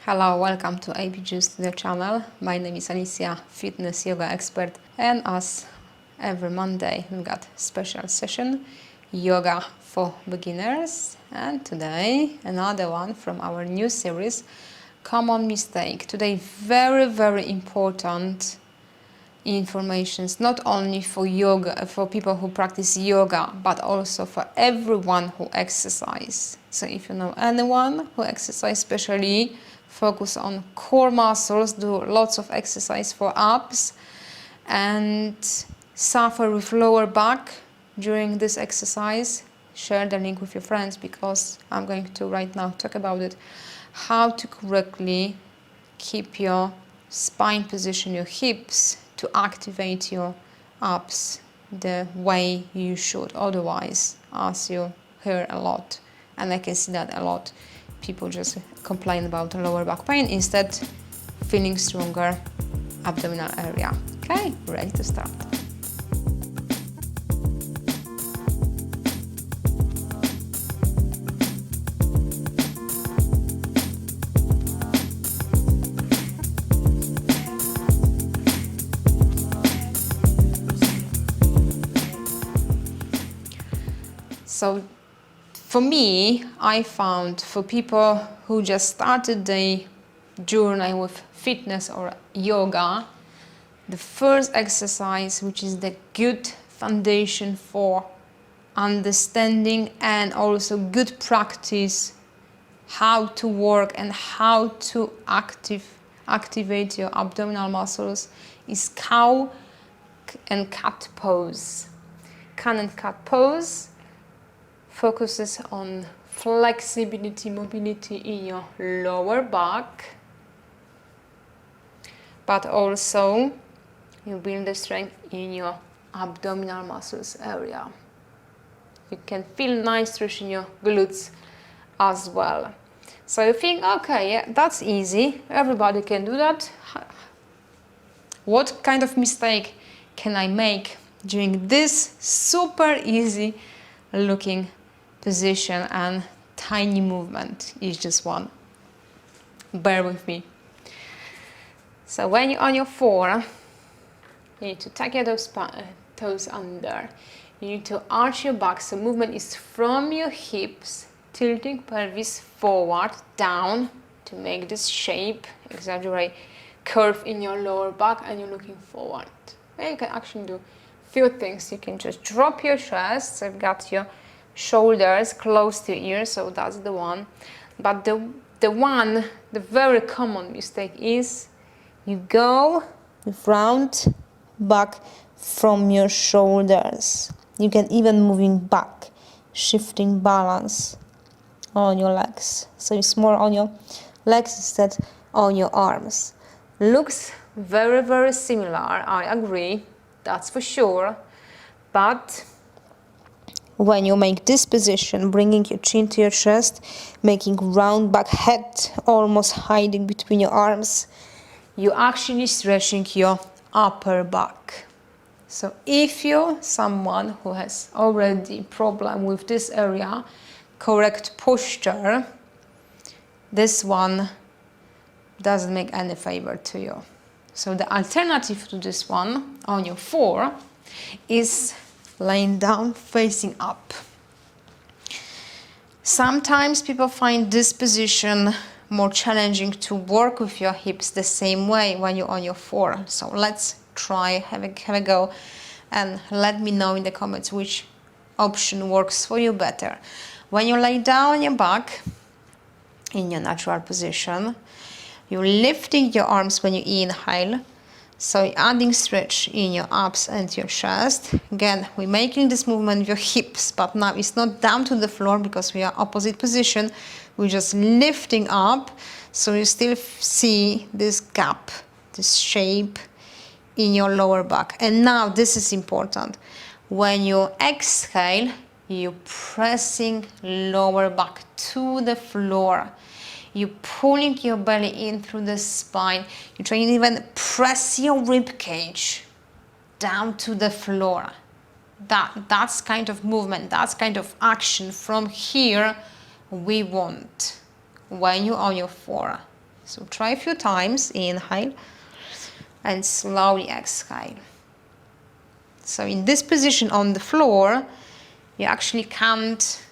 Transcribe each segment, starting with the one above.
Hello, welcome to APG.STUDIO channel. My name is Alicia, fitness yoga expert, and as every Monday we've got special session, yoga for beginners, and today another one from our new series, common mistake. Today very important information, not only for yoga, for people who practice yoga, but also for everyone who exercise. So if you know anyone who exercise, especially focus on core muscles, do lots of exercise for abs, and suffer with lower back during this exercise, share the link with your friends, because I'm going to right now talk about it, how to correctly keep your spine position, your hips, to activate your abs the way you should. Otherwise, as you hear a lot, and I can see that a lot, people just complain about lower back pain instead feeling stronger abdominal area. Okay, ready to start. So for me, I found for people who just started their journey with fitness or yoga, the first exercise, which is the good foundation for understanding and also good practice how to work and how to activate your abdominal muscles, is cow and cat pose. Cow and cat pose focuses on flexibility, mobility in your lower back, but also you build the strength in your abdominal muscles area. You can feel nice stretch in your glutes as well. So you think, okay, yeah, that's easy, everybody can do that. What kind of mistake can I make during this super easy looking position and tiny movement? Is just one. Bear with me. So when you're on your forearm, you need to tuck your toes under. You need to arch your back, so movement is from your hips, tilting pelvis forward, down, to make this shape, exaggerate, curve in your lower back, and you're looking forward. And you can actually do few things. You can just drop your chest, so you've got your shoulders close to your ears, so that's the one. But the very common mistake is you go round back from your shoulders. You can even moving back, shifting balance on your legs. So it's more on your legs instead on your arms. Looks very similar, I agree, that's for sure. But when you make this position, bringing your chin to your chest, making round back, head almost hiding between your arms, you're actually stretching your upper back. So if you're someone who has already problem with this area, correct posture, this one doesn't make any favor to you. So the alternative to this one on your floor is laying down, facing up. Sometimes people find this position more challenging to work with your hips the same way when you're on your floor. So let's try, have a go, and let me know in the comments which option works for you better. When you lay down on your back, in your natural position, you're lifting your arms when you inhale, so you're adding stretch in your abs and your chest. Again, we're making this movement with your hips, but now it's not down to the floor because we are opposite position. We're just lifting up, so you still see this gap, this shape in your lower back. And now this is important. When you exhale, you're pressing lower back to the floor. You're pulling your belly in through the spine. You're trying to even press your rib cage down to the floor. That's kind of movement, that's kind of action from here we want when you're on your floor. So try a few times, inhale, and slowly exhale. So in this position on the floor, you actually can't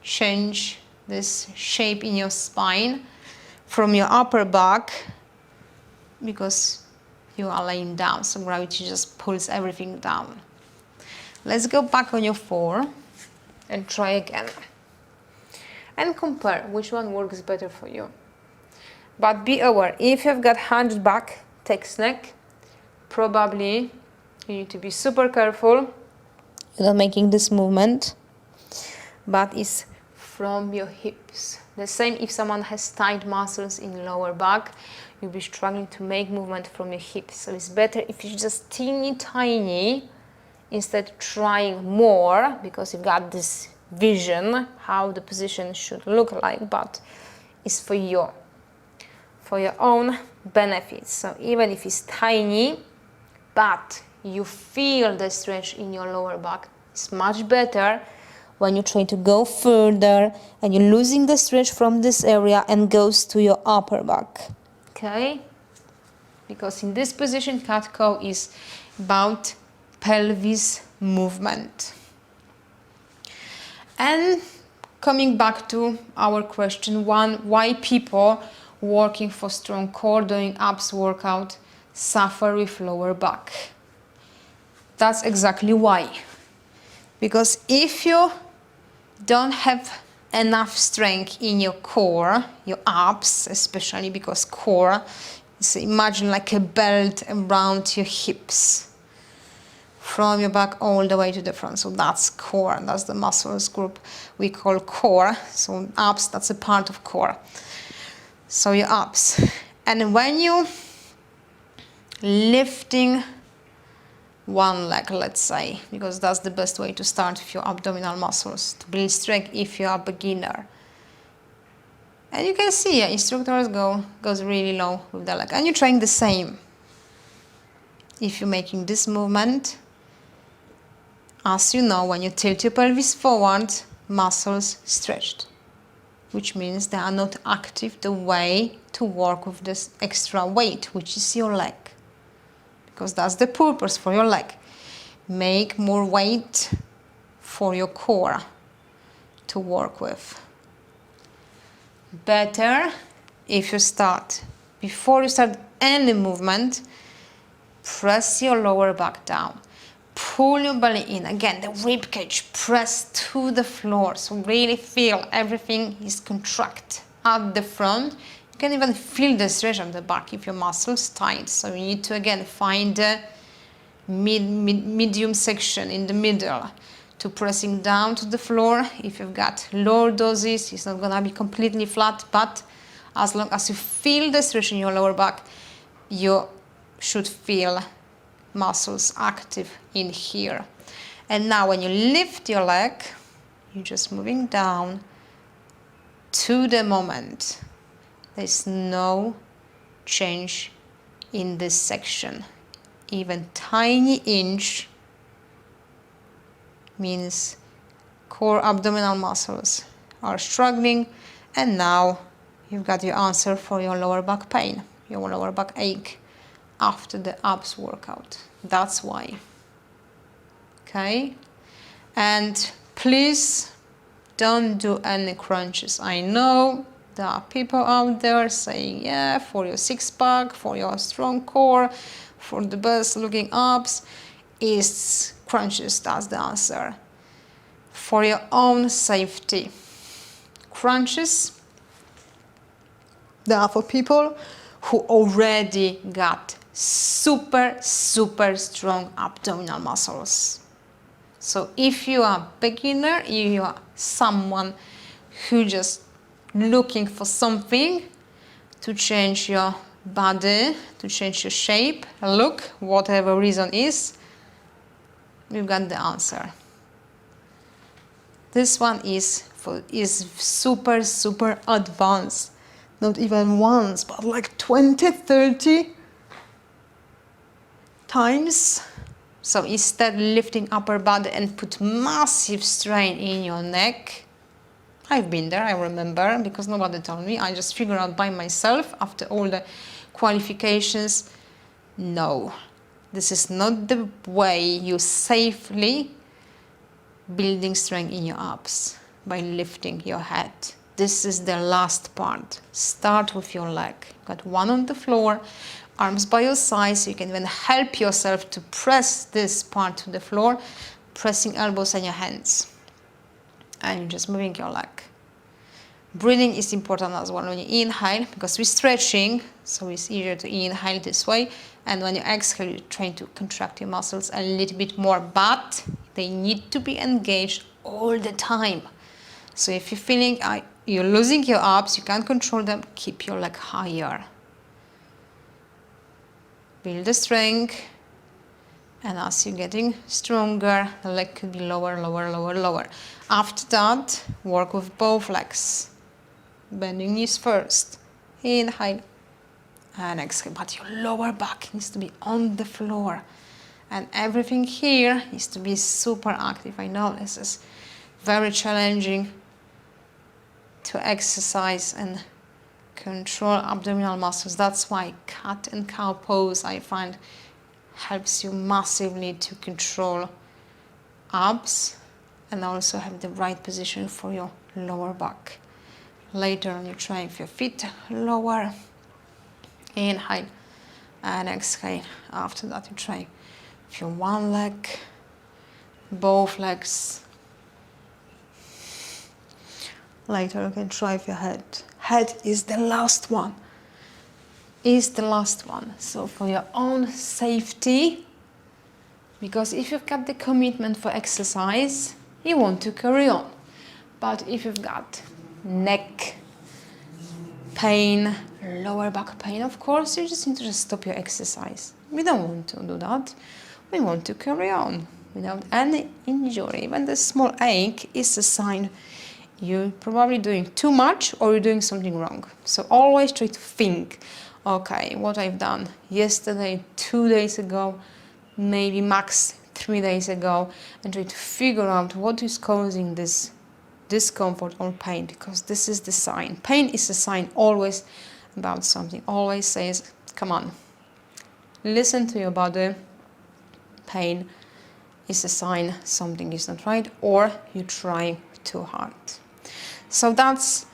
change this shape in your spine from your upper back because you are laying down, so gravity just pulls everything down. Let's go back on your floor and try again. And compare which one works better for you. But be aware, if you've got hunchback, text neck, probably you need to be super careful. You're not making this movement, but it's from your hips. The same if someone has tight muscles in lower back, you'll be struggling to make movement from your hips. So it's better if you just teeny tiny, instead trying more, because you've got this vision how the position should look like, but it's for your own benefits. So even if it's tiny, but you feel the stretch in your lower back, it's much better when you try to go further and you're losing the stretch from this area and goes to your upper back. Okay? Because in this position, cat-cow is about pelvis movement. And coming back to our question one, why people working for strong core, doing abs workout, suffer with lower back? That's exactly why. Because if you don't have enough strength in your core, your abs, especially because core is, imagine like a belt around your hips, from your back all the way to the front. So that's core, that's the muscles group we call core. So abs, that's a part of core. So your abs. And when you lifting one leg, let's say, because that's the best way to start with your abdominal muscles, to build strength if you are a beginner. And you can see instructors goes really low with the leg. And you're trying the same. If you're making this movement, as you know, when you tilt your pelvis forward, muscles stretched, which means they are not active the way to work with this extra weight, which is your leg. Because that's the purpose for your leg. Make more weight for your core to work with. Better if you start, before you start any movement, press your lower back down. Pull your belly in. Again, the rib cage, press to the floor. So really feel everything is contract at the front. You can even feel the stretch on the back if your muscles tight. So you need to again find the medium section in the middle to pressing down to the floor. If you've got lower doses, it's not gonna be completely flat, but as long as you feel the stretch in your lower back, you should feel muscles active in here. And now when you lift your leg, you're just moving down to the moment. There's no change in this section. Even tiny inch means core abdominal muscles are struggling, and now you've got your answer for your lower back pain, your lower back ache after the abs workout. That's why. Okay? And please don't do any crunches. I know there are people out there saying, yeah, for your six-pack, for your strong core, for the best looking abs, is crunches. That's the answer. For your own safety. Crunches, they are for people who already got super strong abdominal muscles. So if you are a beginner, if you are someone who just looking for something to change your body, to change your shape, look, whatever reason is, you've got the answer. This one is super advanced. Not even once, but like 20, 30 times. So instead lifting upper body and put massive strain in your neck, I've been there, I remember, because nobody told me. I just figured out by myself after all the qualifications. No, this is not the way you safely building strength in your abs, by lifting your head. This is the last part. Start with your leg. Got one on the floor, arms by your sides. You can then help yourself to press this part to the floor, pressing elbows and your hands. And you're just moving your leg. Breathing is important as well when you inhale, because we're stretching, so it's easier to inhale this way. And when you exhale, you're trying to contract your muscles a little bit more, but they need to be engaged all the time. So if you're feeling you're losing your abs, you can't control them, keep your leg higher. Build the strength, and as you're getting stronger, the leg could be lower, lower, lower, lower. After that, work with both legs. Bending knees first. Inhale and exhale. But your lower back needs to be on the floor. And everything here needs to be super active. I know this is very challenging to exercise and control abdominal muscles. That's why cat and cow pose, I find, helps you massively to control abs and also have the right position for your lower back. Later on, you try with your feet lower. Inhale and exhale. After that, you try with your one leg, both legs. Later, you can try with your head. Head is the last one. So for your own safety, because if you've got the commitment for exercise, you want to carry on. But if you've got neck pain, lower back pain, of course, you just need to just stop your exercise. We don't want to do that. We want to carry on without any injury. Even the small ache is a sign you're probably doing too much or you're doing something wrong. So always try to think, okay, what I've done yesterday, 2 days ago, maybe max 3 days ago, and try to figure out what is causing this discomfort or pain, because this is the sign. Pain is a sign always about something. Always says, come on, listen to your body. Pain is a sign something is not right or you're trying too hard. So that's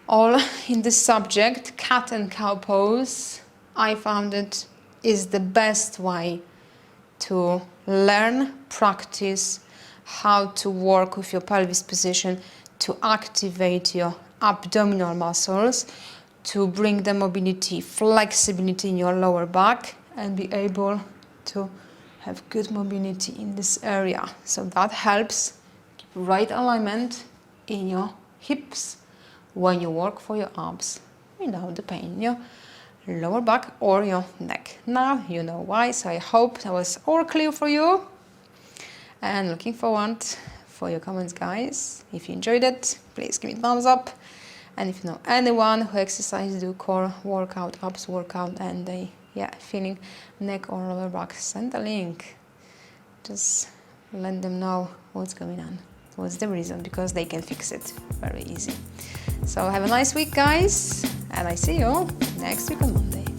all in this subject, cat and cow pose. I found it is the best way to learn, practice how to work with your pelvis position to activate your abdominal muscles, to bring the mobility, flexibility in your lower back and be able to have good mobility in this area. So that helps keep right alignment in your hips when you work for your abs without the pain in your lower back or your neck. Now you know why, so I hope that was all clear for you. And looking forward for your comments, guys. If you enjoyed it, please give me a thumbs up. And if you know anyone who exercises, do core workout, abs workout, and they feeling neck or lower back, send a link. Just let them know what's going on, what's the reason, because they can fix it very easy. So have a nice week, guys, and I see you next week on Monday.